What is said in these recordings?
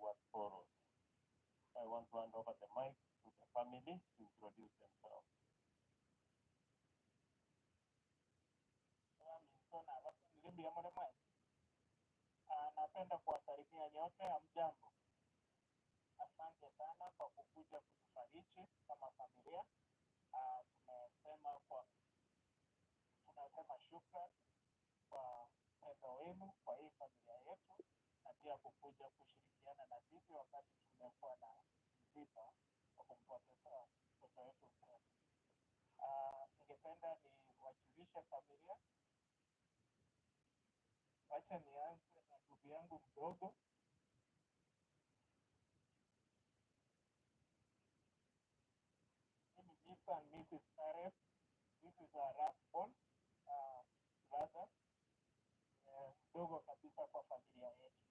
was borrowed. I want to hand over the mic to the family to introduce themselves. Napenda kuwasalimia nyote, hamjambo. Asante sana kwa kukuja kutufariji kama familia. Tunasema shukrani kwa upendo wenu kwa hii familia yetu, na pia kukuja kushirikiana na sisi wakati tumekuwa na vita kwa kumpoteza mtoto wetu mpendwa. Ningependa niwajulishe familia. Wacha nianze na ndugu yangu mdogo. Mr. and Mrs. Aref, this is our last-born brother, mdogo kabisa kwa familia yetu.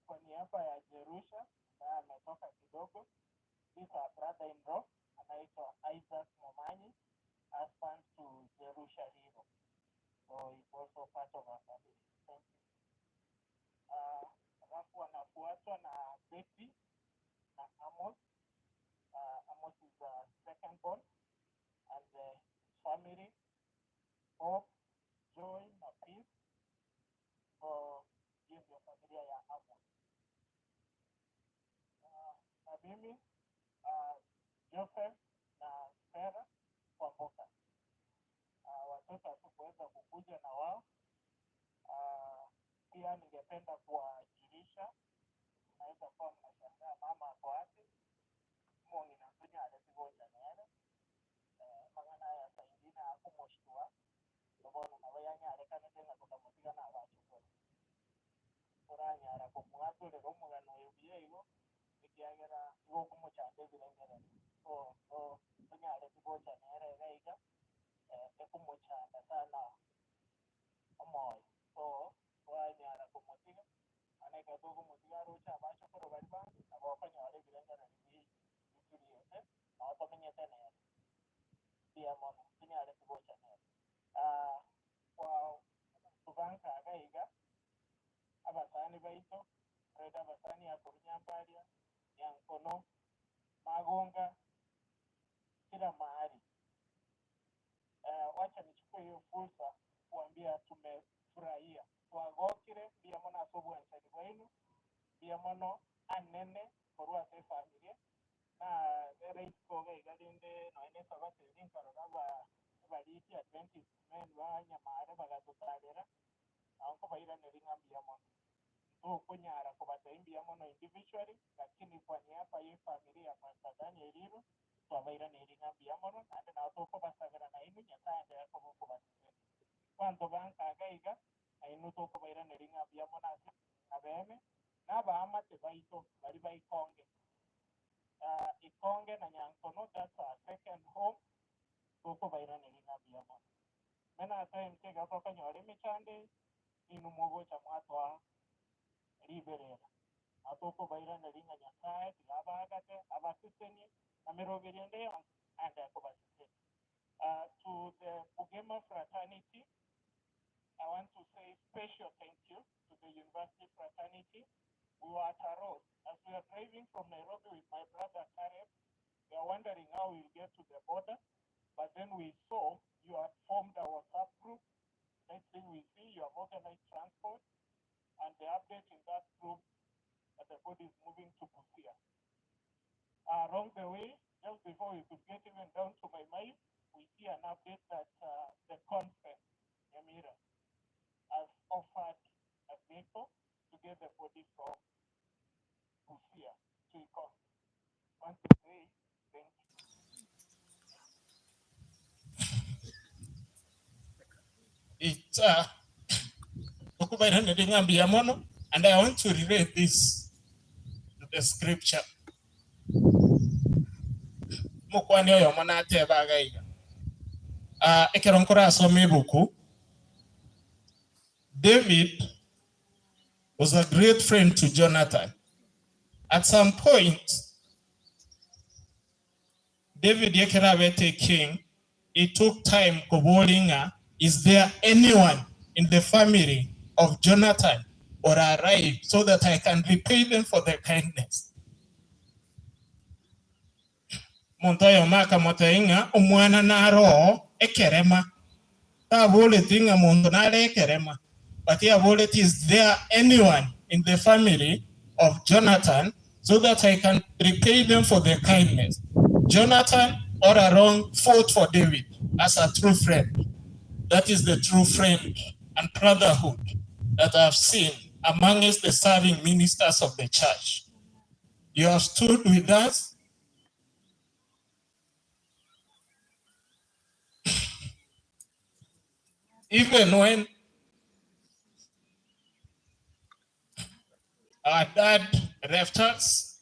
Kwa niaba ya Jerusha na ametoka kidogo, this is our brother-in-law anaitwa Isaac Momanyi, husband to Jerusha Riro. So it's also part of our family. Thank you. Alafu anafuatwa na Betty na Amos. Amos is the second born, and the family, Hope, Joy, na Peace. So hiyo ndio familia ya Amos. Na mimi Joseph na Sarah kwa Mboka. Watoto hatukuweza kukuja na wao. Pia ningependa kuwajulisha, naweza kuwa mnashangaa mama ako wapi. Mungu inakuja alisigoja nene. Magana ya saa ingine hakumushtua. Ndobona nawe yanyarekane tena tukamusiga na abachukura. Uranyara kumwatu lero mugano yebiyego ikiagera igo kumuchande birengerere. So tunyare sigoja nere reiga ekumuchanda sana omoyo. So wanyara kumusiga aneka dogo musiga rucha abachukura bari bantu abakanyare birengerere bikiriyete awatamenyete nere. Pia mono tunyare sigoja nere. Kwa tubanka agaiga abasani baito reda basani ya kunyambalia ya Nkono Magonga kila mahali. Wacha nichukue hiyo fursa kuambia tumefurahia twagokire pia mona sobu ansani wenu pia mono anene korwa se familia na rate koga igalinde no ene sabate ninkaro gaba baliti Adventist men wanyamare bagatutalera anko baira neringambia mono so kunyara kubataimbi mono individually, lakini kwa niaba ya familia Pastor Daniel Riro twabaira neringambia mono ande na toko basagara na inu nyatande yako buko basise kwanto banka agaiga ainu toko baira neringambia mono abeme na baamate baito bari baikonge ikonge na Nyankono, that's our second home. Toko baira neringambia mono mena time tega toka nyore michande inu mogo cha mwatwa riberera atoko baira nelinga nyasaye tilabagate abasiseni amerogeriende ande akobasise. To the Bugema fraternity, I want to say special thank you to the university fraternity. We were at a road as we are driving from Nairobi with my brother Kareb. We are wondering how we'll get to the border, but then we saw you had formed a WhatsApp group. Next thing we see, you have organized transport, and the update in that group that the body is moving to Kisii. Along the way, just before we could get even down to my mind, we see an update that the conference, Emira, has offered a vehicle to get the body from Kisii to Ikon. I want to say thank you. It's and I want to relate this to the scripture. Mukwani oyo monate bagaiga. Ekeronkora asome buku. David was a great friend to Jonathan. At some point, David Yekerawete king, he took time kubolinga Is there anyone in the family of Jonathan or arrive so that I can repay them for their kindness? Montoyo maka motoinga umwana naro ekerema. Ta bole tinga mondo nare ekerema. But here bullet is there anyone in the family of Jonathan so that I can repay them for their kindness? Jonathan all along fought for David as a true friend. That is the true friend and brotherhood that I've seen amongst the serving ministers of the church. You have stood with us. Even when our dad left us,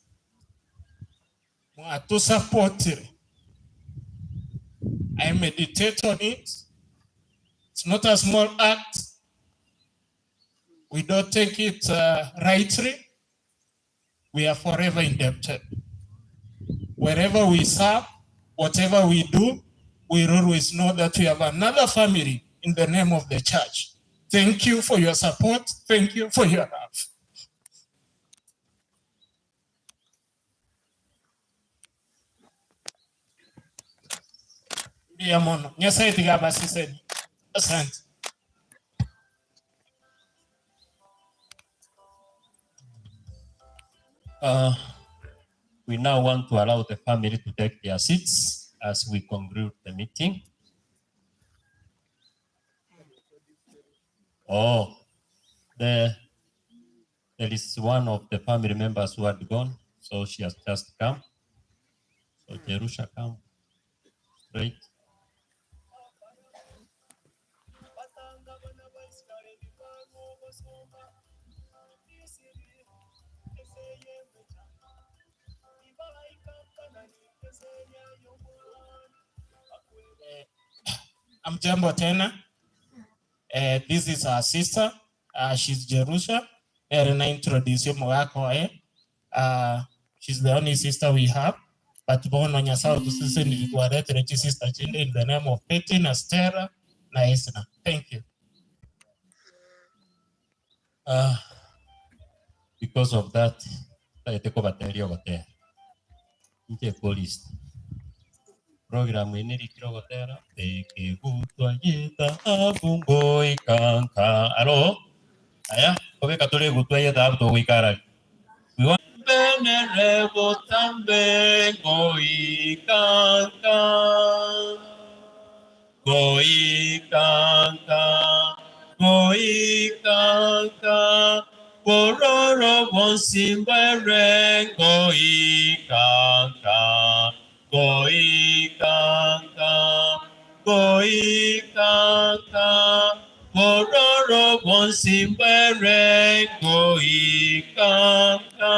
to support it. I meditate on it. It's not a small act. We don't take it rightly. We are forever indebted. Wherever we serve, whatever we do, we always know that we have another family in the name of the church. Thank you for your support. Thank you for your love. We now want to allow the family to take their seats as we conclude the meeting. There is one of the family members who had gone, so she has just come. So Jerusha, come straight. I'm Jambo Tena. This is our sister. She's Jerusha. She's the only sister we have. But born on your south to sister in the name of Petin, Astera, Naisna. Thank you. Because of that, I take over the police. Program ini dikira teke gutwa yeta abungo ikanka. Alo, ayah, kowe katole gutwa yeta abungo ikara. Benere botambe goikanka, goikanka, goikanka. Bororo bonsimbere goikanka. Goikanka, goikanka, bororo bonsimbere goikanka.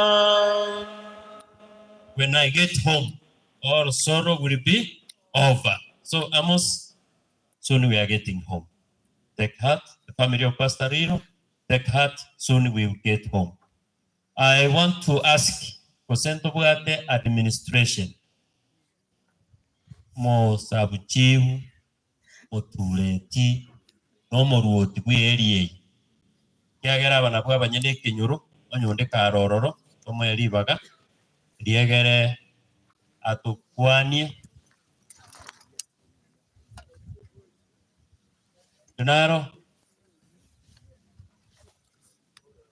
When I get home, all sorrow will be over. So Amos, soon we are getting home. Take heart, the family of Pastor Riro, take heart, soon we will get home. I want to ask for Central Buate administration. Mo sabuchiu, mo tuleti, no mo ruoti bwi area. Kiagera bana kwa banyene kinyuru, onyonde karororo, tomo yalibaga, diegere atukwani. Tunaro.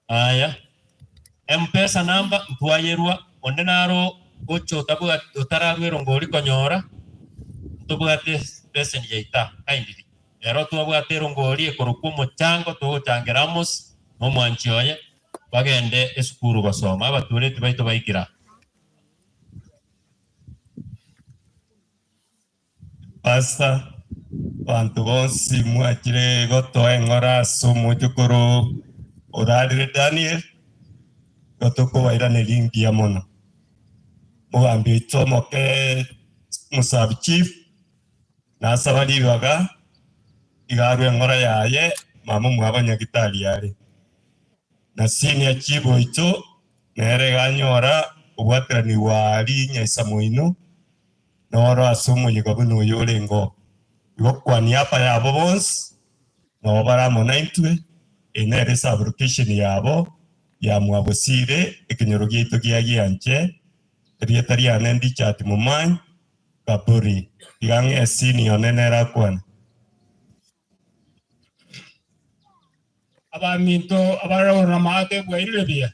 Aya. M-Pesa namba mtuayerua, ondenaro ocho tabu utarawe rongori konyora. Tubuate pesa ni yaita kaindi ero tubuate rongori ekorokumo chango to changeramos no mwanchioye bagende esukuru basoma abaturete baito baikira pasta bantu bonsi mwakire goto engora sumu chukuru oradire Daniel gotoko waira nelingi ya mono mugambi tomoke musabi chief na sabali baga igarwe ngora yaye mama mwabanya gitari yare na senior chibo ito nere ganyora ubwatira ni wali nyaisa muino noro asumu yigabuno yolengo yokwani apa ya bobons ngobara monaitwe enere fabrication yabo ya mwabosire ekinyoro gitu gianche rietaria nendi chat mumany kapuri yang esini onenera kwan abaminto abarora mate bwairebia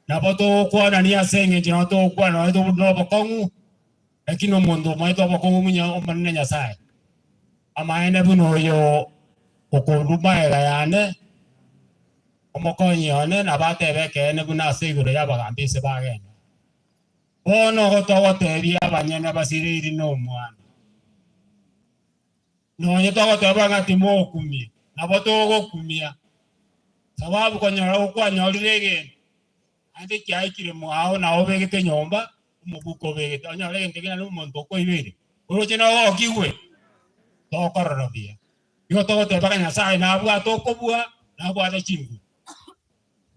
naboto kwana ni asenge jino to kwana to no bokongu lakini omundu maito bokongu munya omanene nyasaye amaene buno yo okondumaega yane omokonyi one nabatebe kene buna asiguro yabagambise bagenda bono gotogotebia abanyene basiriri n'omwana nonye togoteba ng'ati mokumia nabo togokumia sababu konyora okwanyorire egento ande kiaikire mwao nao begete nyomba omobuko begete onyora egento kina n'omonto okoibere oroche nogokigwe tokorora bia igo togoteba nyasaye nabwate okobua nabwate chingu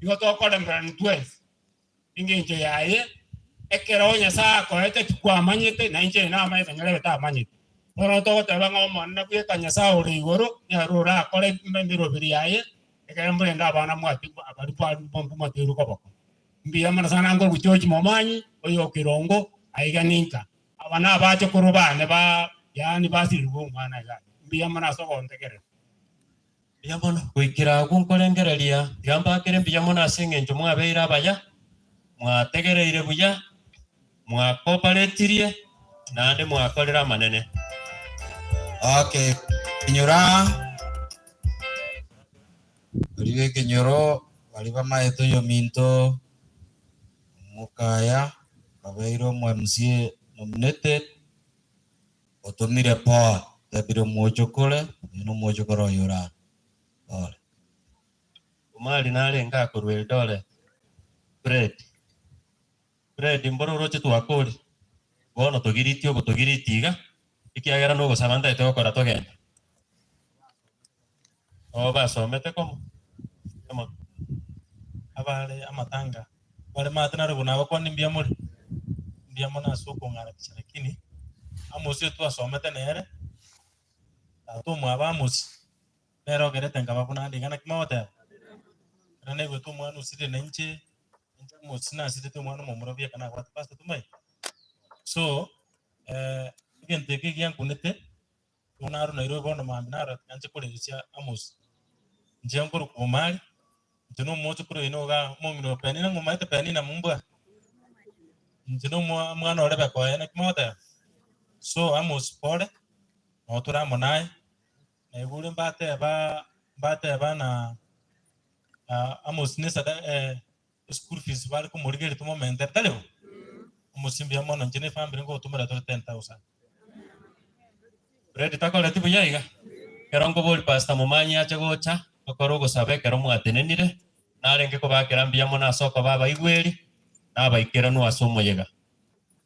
igo tokorembera ni 12 engencho yaye ekero nyasaye akoete tikwamanyete na inche namanyete nyarebe tamanyete bono togoteba ng'omwana bweka nyasaye ore igoro nyarora akore mbirobiri yaye ekero mburenda abana mwati abari pompu materu koboko mbiya mana sana ngo guchochi momanyi oyo kirongo aiga ninka abana abache kurubane ba yani basiribu mwana ga mbiya mana sogontekere mbiya mono gwikira gunkorengereria gamba kere mbiya mono asengencho mwabeira abaya mwategereire buya mwakoparetirie nande mwakorera manene. Okay, kinyora olive kinyoro waliva maeto yo minto mukaya kabeiro mwamsie nominated otomire pa tabiro mochokole no mochokoro yora ole umali nale ngakorwe dole bread mbororo chetu akoli bono togiritio gotogiritiga ikiagera no gosabanda ite gokora togenda basomete komo abale amatanga wale matana rugo nabo kwa nimbia mona soko ngara lakini amusi tu asomete nere atu mwaba amusi nero gerete ngaba kuna ndingana kimawata rane go tu mwana usite nenche musina site tu mwana momurobia kana kwa pasta tumai so igente ke gian kunete unaru nairo bono mambinara kanche kulesia amusi njengoro kumali njeno moto kuro inoga mongino penina ngomaite penina mumbwa njeno mwana olebe kwa yana kimota so amos pole otura monai na igule mbate ba na amos nesa da school fees bali ko morigere tumo menter talebo musimbi amono njene family ngo tumira to 10,000 bread takole tibu yaiga kerongo boli pasta mumanyi ache gocha okorogo sabe kero mwatenenire narenge ko bakera mbiya mona soko baba igweri nabaikera no asomo yega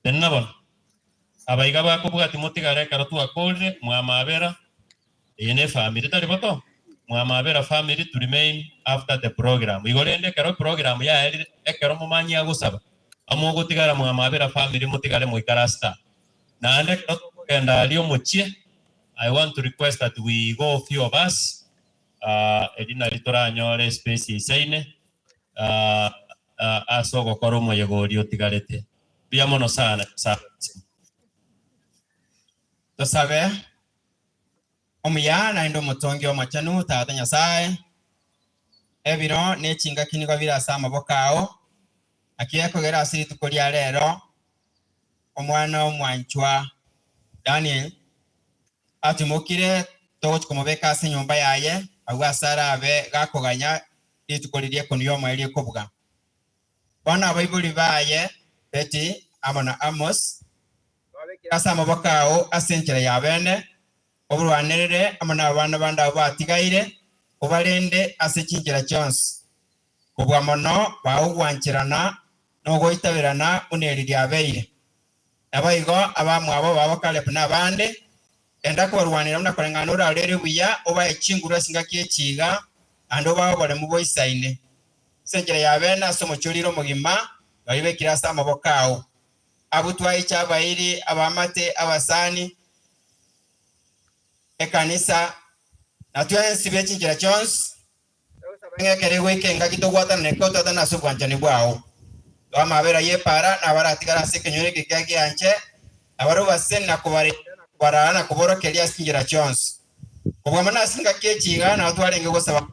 tenabon abaiga bako bugati mutigare karo tu akole mwamabera ene family tari boto mwamabera family to remain after the program igorende kero program ya ekero mumanyi agusaba amogo tigara mwamabera family mutigare muikarasta nande kenda alio muchie. I want to request that we go a few of us edina litora nyore space isaine asogo koromo yegorio tigarete bia mono sana to sabe omuyana ndo mutongi omachanu tata nyasaye ebiro ne chinga kinigo bira sama bokao akiye kogera asiri tukolia rero omwana omwanchwa Daniel atumukire togo kumubeka ase nyumba yaye agwa sara abe gakoganya litukolirie kuniyo mweli kubuga bana baibuli baye beti amona amos babekira sama bakao asenjera yabene oburwanerere amona abana banda batigaire obalende ase chinjira chonse kubwa mono baugwanchirana no goitabirana uneriri abeire abayigo abamwe abo babakale na bande enda kubarwanira muna korengana ora rere buya oba ekingura singa kyekiga ando babole mu boisaine senjera yabena somo chuliro mugima balibe kirasa amabokao abutwa ichabairi abamate abasani ekanisa na twensi bechinjira chons ngekere gwikenga kitogwatana nekototana subwanjani bwao twamabera yepara na baratigara sekenyore kikagi anje abaro basen na kubarana kuborokeria sinjira chons kubwa mana singa kechiga na twarenge gusaba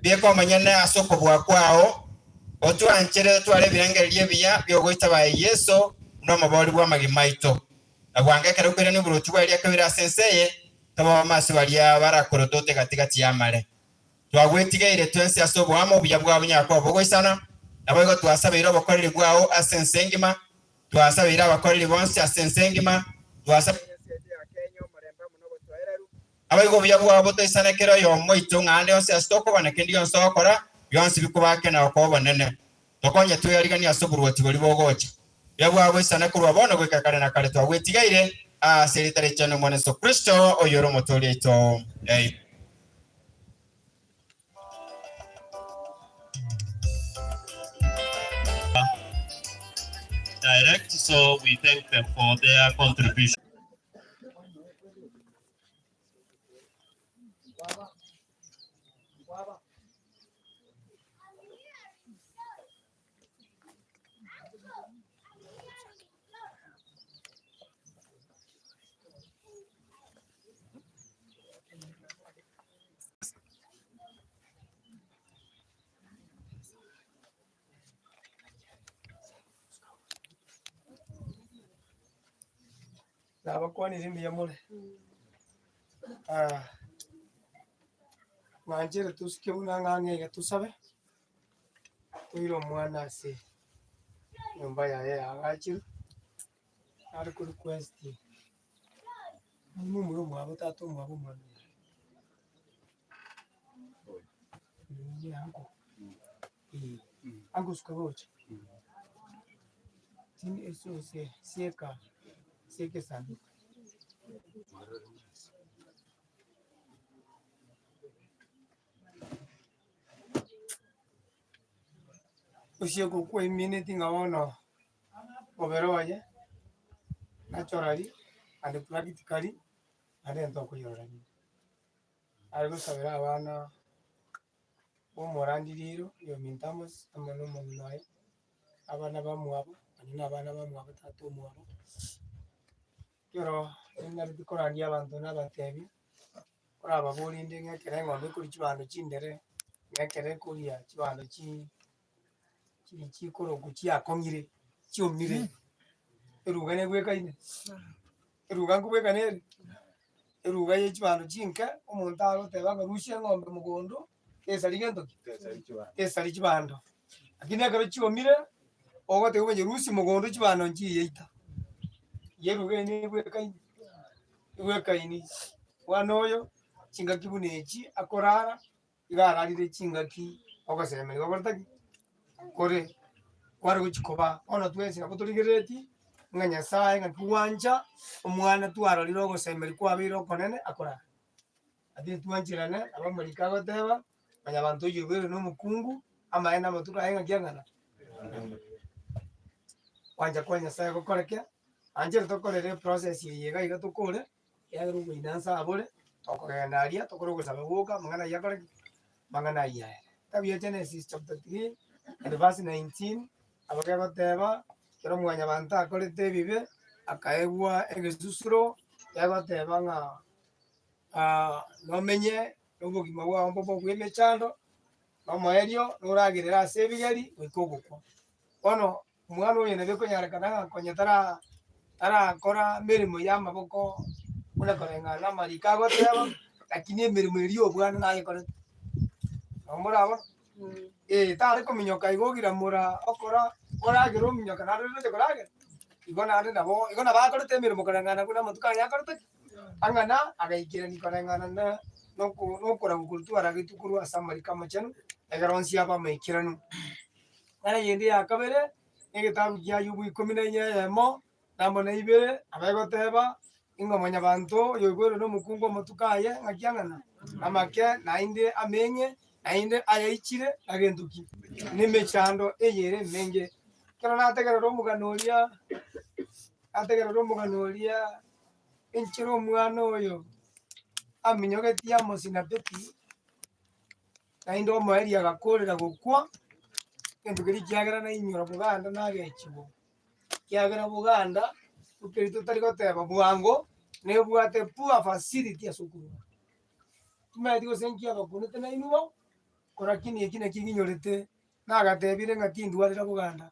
bieko manyene asoko bwa kwao otwanchere tware birengerie biya byogoita ba Yesu no mabori bwa magimaito agwange kare kwere ni buruti bwa ria kabira senseye taba masi baria barakorotote katikati ya mare twagwetigeire twensi asobo amo buya bwa bunyako bogoisana nabogo twasabira abakoreri bwao asensengima twasabira abakoreri bonse asensengima twasabira abayigo buya bwa boto isanekero yo moito ngande onse astoko banekendi onse okora yonse bikubake na okobonene tokonye tuyarigani asoburwati boli bogocha yabwa bwisana kurwa bono gwikakare na kare twagwetigeire seritare cyane mwana so Kristo oyoro motori ito direct, so we thank them for their contribution. Nabakwani zimbi ya mole. Manjere tusikie unang'ang'ega tusabe. Tuiro mwana se. Nyumba ya yeye agachiru. Ari ku request. Mumu mwabo tatu mwabo mwana. Ni angu. Angu skabocha. Tini eso se sieka. Sieke sanduku. Usioko kwa minute ngawono. Obero aye. Naturally and practically and ndoko yorani. Algo sabera abana Riro yo mintamos amano monai. Abana bamwabo, anina abana bamwabo tatu mwabo. Kero nari bikorani abantu n'abatebi. Kora ababuri ndenge kere ngombe kuri kibando chindere. Ngekere kuriya kibando chikoro kuchia kongire chiomire. Erugane gwekaine. Eruga ngubekane. Eruga yechibando chinka omuntu aroteba ngarushye ngombe mugondo. Esali gento. Esali chibando. Lakini akaro chiomire ogote ubenye rusi mugondo chibando nchiyeita. Yeruga ni gwekaine. Wanoyo chinga kibunechi akorara igararire chinga ki ogasemeri gobortaki kore kwari guchikoba ona twese nabotorigereti nganya sae ngakuwanja omwana twarorire ogosemeri kwabiro konene akora ati twanchirane abamurika goteba manya bantu yubere no mukungu amaena matuka ayenga kiangana wanja kwanya sae gokoreke anje tokorere process yega igatukore yagero gwinansa abore tokogenda aria tokoro gusaba guka mangana yakore mangana ya tabiya Genesis chapter 3 and verse 19 abage bateba kero mwanya banta akorete bibe akaegwa egesusuro yabateba nga nomenye n'obugima bwao mbobo bw'emechando nomoerio nuragirira sebigari wikogukwa bono umwana oyo nabyo konyarekana konyetara tarakora mirimo y'amaboko unakorengana marika goteba lakini emirimo eri obwana nagekore omurabo tari kominyoka igogira mura okora oragera ominyoka narorete koragera igona ari nabo igona bakorete emirimo korengana kuna matuka yakorete angana agaikira ni korengana na nokora gukurtu aragitukuru asamarika machano egaronsi aba maikiranu ara yende yakabere egetabu kya yubu 14 mo namo na ibere abagoteba ingomanya bantu yogoro no mukungo motukaye ngakyangana amake nainde amenye nainde ayaichire agenduki nimechando eyere menge kana nategera romuganoria inchiro mwana oyo aminyogeti Amos na Betty nainde omoeri agakorera gokwa gento keri kiagera na inyora Buganda nagechibo kiagera Buganda ukeri tutari goteba bwango nebwate poor facility asukuru tumaiti gosenkia bakunete na inubo korakini ekine kiginyorete nagatebire ng'ati ndwarira Buganda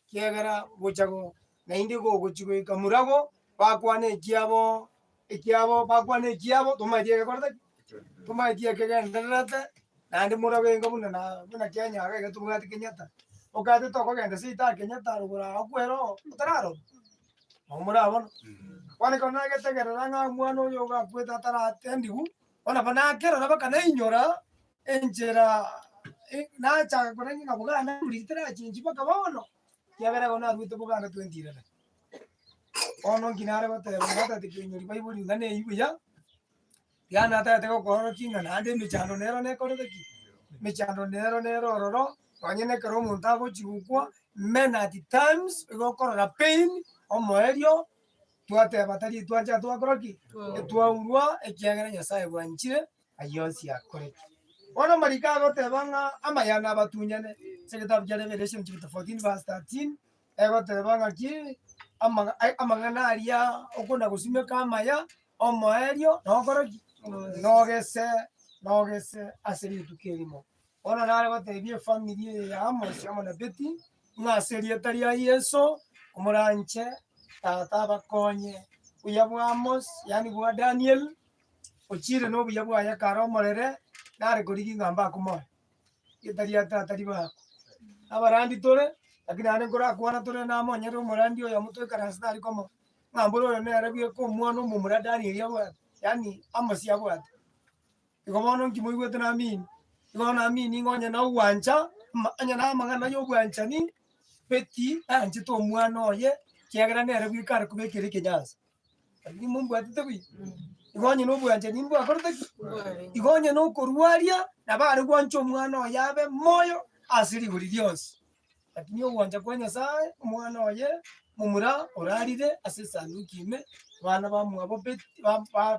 kiagera gochago nainde gogochigo ikamurago bakwana ekiabo bakwana ekiabo tumaiti egekorete tumaiti ekegendererete naende murabenga buna Kenya agaiga tubwate Kenyatta okate tokogenda sita Kenyatta rugura akwero utararo omurabona kwane kona getegerera ng'a mwana oyo gakweta ataratendigu ona bana kero naba kana inyora enjera nacha korengi nga Buganda ulitera chinji baka bono kiagera gona rwite Buganda 2011 ono nginare goteba ngata tikinyori baibuli ngane ibuya yana tate gokoro kinga nande michano nero nekorete ki michano nero ororo banyene kero omonto agochigukwa men at times gokorora pain omoerio twateba tari twacha twakoroki twaurwa ekiagera Nyasaye bwanchire ayonsi akoreki ono marika agoteba ng'a amayana abatunyane segetabu kia Revelation chapter 14 verse 13 egoteba ng'aki amang'ana aria okona gosimeka amaya omoerio nokoroki nogese ase rituko erimo ono nare gotebia efamily ya Amos amo na Betty ng'a ase rieta ria Yeso omoranche tata abakonye buya bwa Amos yani bwa Daniel ochire no buya bwaye karo omorere nare korigi ng'amba akomoe rieta ria tata ribako abarandi tore lakini ane ngorakwana tore namonyere omorandi oyo motwekaransa tari komo ng'ambore oyo nere bweka omwana omomura Daniel abwate yani Amos abwate igo bono nkimoigwete namini igo namini ng'onye na ogwancha onye na amang'ana ya obwanchani Betty anchete omwana oye kiagera nere bweka are kobekera ekenyansa lakini mombwatete buya igo onye na obwanchani mbwakorete ki igo onye na okorwaria nabo are gwancha omwana oye abe moyo ase rigori rionsi lakini ogwancha kwa Nyasaye omwana oye momura orarire ase esanduku ime bana bamwabo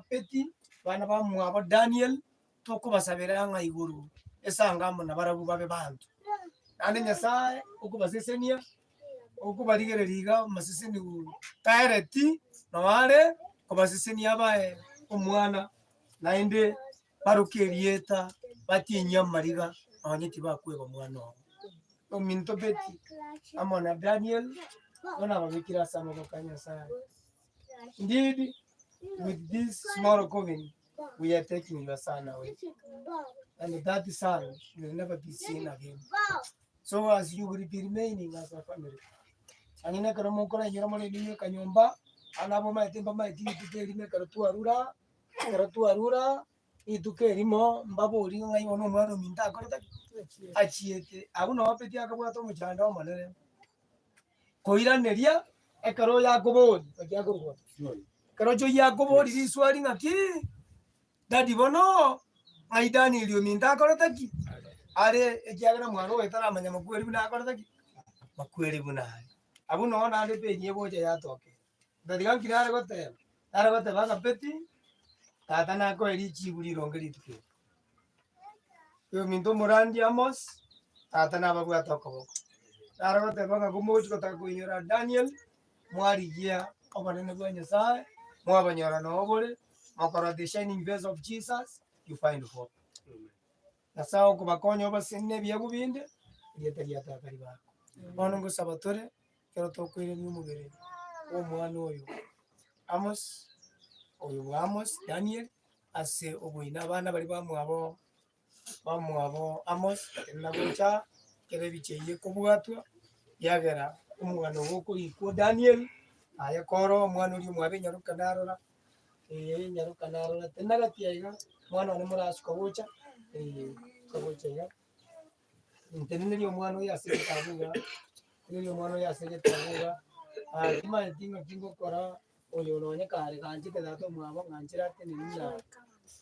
Betty bana bamwabo Daniel tokobasabera ng'a iguru esanga amo nabarabu babe bantu naende Nyasaye okobasesenia okobarigereria iga amaseseni taereti noare kobasesenia bae omwana naende baruka erieta batinyia amariga onye tibakweba omwana ogo ominto Betty amo na Daniel bona babikira ase amaboko a Nyasaye. Indeed, with this small coven, we are taking your son away. And that son will never be seen again. So as you will be remaining as a family. Anina karamokora yiramole ni kanyomba, anabo maitemba maiti tukeri me karatuarura, itukerimo mbabo uri ngai ono mwaro minta akorta achiete. Abuno apeti akabwato muchanda omanere. Koiraneria ekaro yakobodi akiakorwa. Karocho yakobodi riswali ngaki. Dadi bono aidani ilio minta akorta ki. Are ekiagera mwaro wetara amanya makweri buna akorta ki. Makweri buna. Abuno na ande pe nyebo je yatoke. Dadi kan kirare gote. Are gote baga Betty. Tata na ko eri chibuli rongeri tuke. Yo minto morandi Amos. Tata na babu atoko. Are gote baga gumochi kota kuinyora Daniel. Mwari gia obanene bwa Nyasaye. Mwabanyora no obore. Makora the shining face of Jesus. You find hope. Nasao kubakonyo basenne bya bubinde. Rieta riata kariba. Ono ngo sabatore. Kero tokwire ni umubere. Omwana oyo. Amos oyo Amos Daniel ase obuina abana bari bamwabo Amos nagocha kere bicheye kubwatwa yagera umwana woko iko Daniel aya koro omwana uri mwabe nyaruka narora nyaruka narora tenaga tiaiga mwana ne murasuka gocha kagocha ya intenene omwana oyo ase tabuga ni omwana oyo ase tabuga kuma tingo kora oyo nonye kare kanchi kedato mwabo nganchira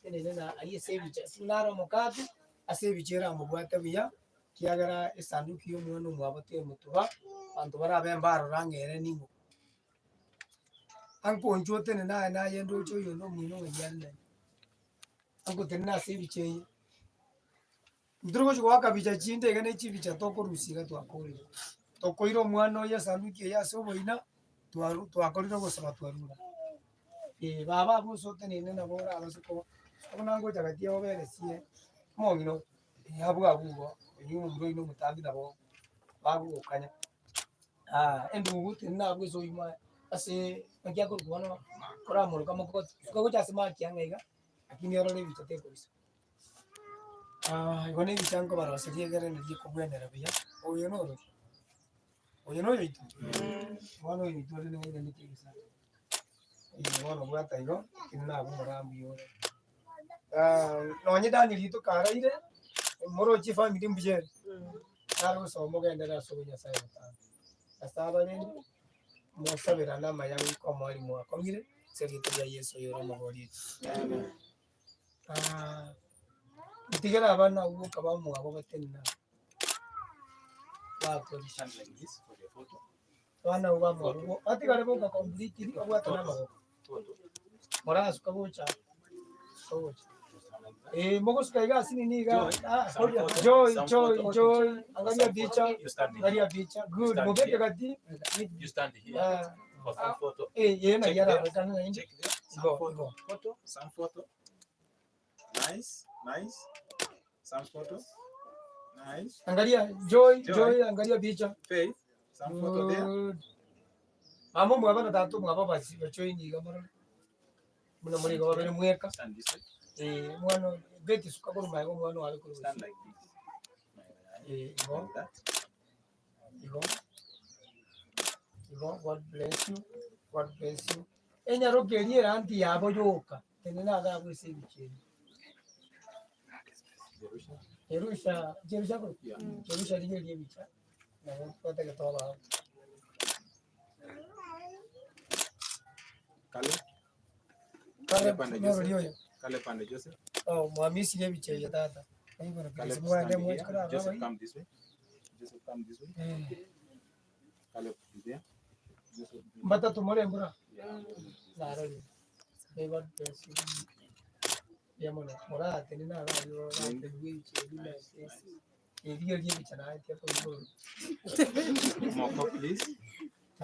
tenene na ari sebicha sinaro mokati asebichera mubwate buya kiagara esanduku yo mwana mwabo te mutuba bantu barabemba rangere ningo anko njote na yendo cho yo no mwino ngene ango tena se biche ndrugo jwa kabicha chinde gane chibicha toko rusiga twakore tokoiro mwana ya sanduki ya soboina twakoriro gusoma twarura baba busote nene na bora abasuko onango jagatia oberesie mongino yabwa bugo yumu bro ino mutambi nabo bagu kanya endugu tena bwezo ima ase magia ko kuona kora moro kama ko cha sema kianga lakini oro le bicha te koisa igone bichango barosiri gere ni kubwenera biya oyo no yitu mwana oyo yitu ne ngene ni kisa mwana bwata igo kinna burambi yo nonye dani litu karaire moro chi family mbije naro somo gendera sobonya sai ta asaba ni mosabira na mayangi ko mwali mwa komire serito ya Yesu yoro magori itigera abana ubuka bamu abo batenna bakoresha bana uba mu atigare boka complete obwata na maboko mora sukabucha sobocha mogo sukaiga sini niga joy angalia bicha good mobeke gati You stand here for some photo. yena yara kana Check there. Some photo. Nice. Some photo. Nice. angalia joy angalia bicha Faith. Some photo there. mama mwabana tatu mwababa joy ni gamara muna muri go bere mweka Stand this way. mwana beti sukakuru mayo mwana wale kuru Stand like this. Like that. God bless you. Enya rogerie ranti yabo yoka. Tenena aga bwese bicheni. Jerusha ko. Jerusha liye bicha. Na pata ke toba. Kale pande Joseph. Oh, mwamisi liye bicha ya tata. Joseph come this way. Kale there. Mata tumore mbura. Sarari. God bless you. Yamona mora tenina aga yo rante biche bila sesi. Liye bicha na ati ko. Omoko please.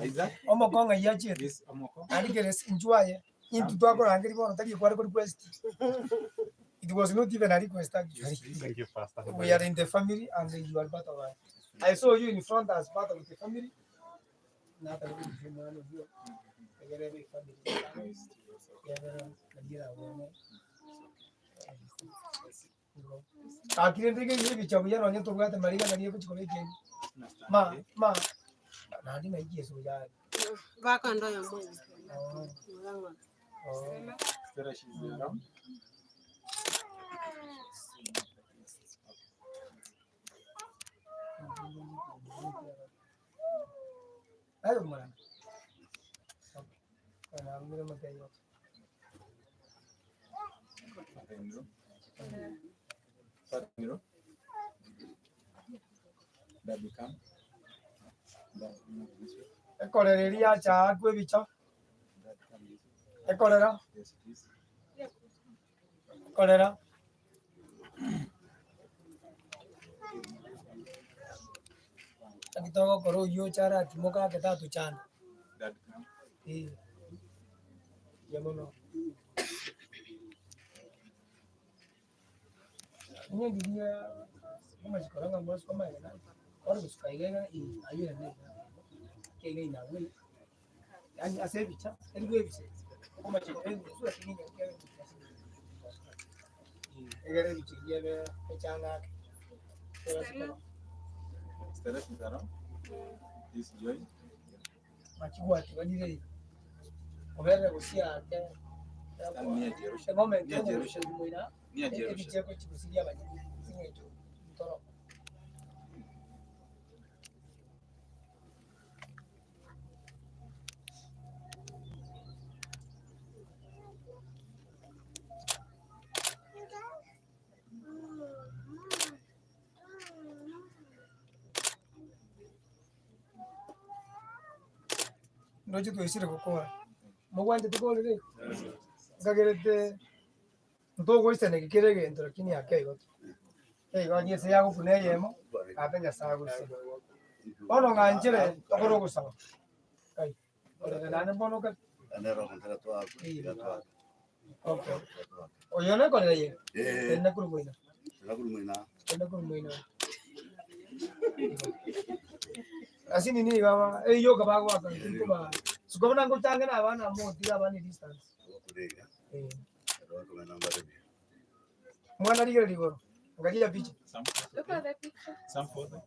Isaac. Omoko ngayachi. This Omoko. Ani geres enjoy. Into to agora angeri bono tari kwa request. It was not even a request actually. Thank you, Pastor. We are in the family and you are part of us. I saw you in front as part of the family. Not a little human of you. Very family. Aquí entre que vive chavilla no to gata mariga na ko chikole ke ma na ni mai yeso ya va kando ya Mungu. Ayo mana ana mira matayo That become ekoreria cha kwe bicho ekorera korera akitoka koro yo chara timoka ke tatu chana yamono ini dia kama sikoranga mwas kama ina ora kuskaiga i ayira ne kege ina we yani asebicha elwe bise kama chete sura kinga kege egere bichi yebe echanga this joy. machiwati wadire obere kusia ke Near Jerusalem. moment Near Jerusalem. Near Jerusalem. kicheko chikusilia banye singecho toro noje tuisire kukoa mugwanje tukolere ngagerete ntogwicene gikire gento lakini akeigo keigo nyese yago kuneyemo atenya sagusine bono ng'anchire tokoro gusaba kai ore nane bono ka okay oyone kore ye tenne kurumuina asini ni kama yo kaba kwa kuba sukobana ngutanga na bana moti abani distance mwana ligero ligoro angalia picha Look at the picture. Some photo.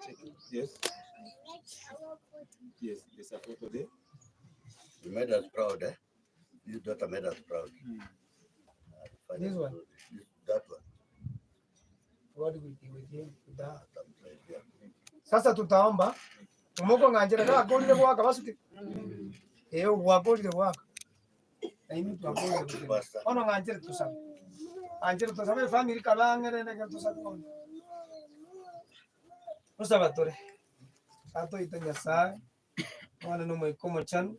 Check it. Yes. Yes, there's a photo there. You made us proud, eh? This daughter made us proud. this one That one. what we do with him da sasa tutaomba umoko nganjira ka akolile kwaka basuki wakolile kwaka na imi twakolile ono nganjira tusaba anjira tusaba family kabangere na tusaba ono tusaba tore sato itanya sa mwana no mai komo chan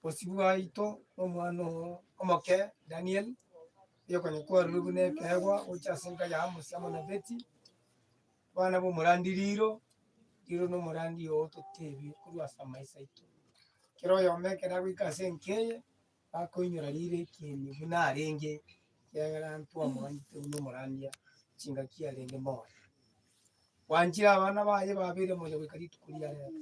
posibuga ito omwana omoke Daniel yo kwenye kwa rubune kegwa ucha sinka ya musamo na beti bana bo murandi Riro no murandi yo to tebi kurwa samaisa ito kiro yo meke na wika senkeye akoinyora rire kini buna arenge yagara ntwa mwanyi no murandi chinga kia renge mo wanjira abana baye babire mo wikari tukulia rero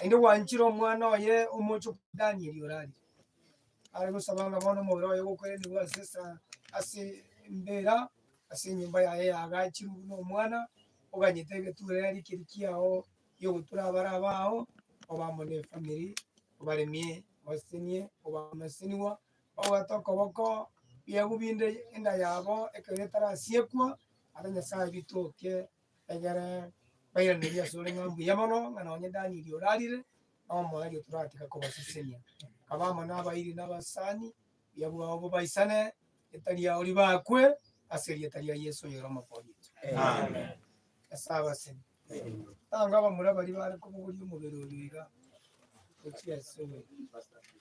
inde wanjira omwana oye umucho Daniel yorari ari gusabanga bono mu biro yo gukore ni wasesa ase mbera ase nyumba yaye agachiru no mwana oganyitege tureri kirikiao yo gutura barabao obamone family obaremie wasenie obamaseniwa ogatoko boko byagubinde enda yabo ekeretara siekwa aranya sa bitoke egere bayira niya sore ngambu yamono ngana onye Daniel yorarire omo ari turatika ko basesenia abama n'abayiri n'abasani yabuga abo baisane etalia oli bakwe aseri etalia Yesu yoro mapolito amen asaba sen tanga bamura bari bari ko muri umubero biga ukiyasobe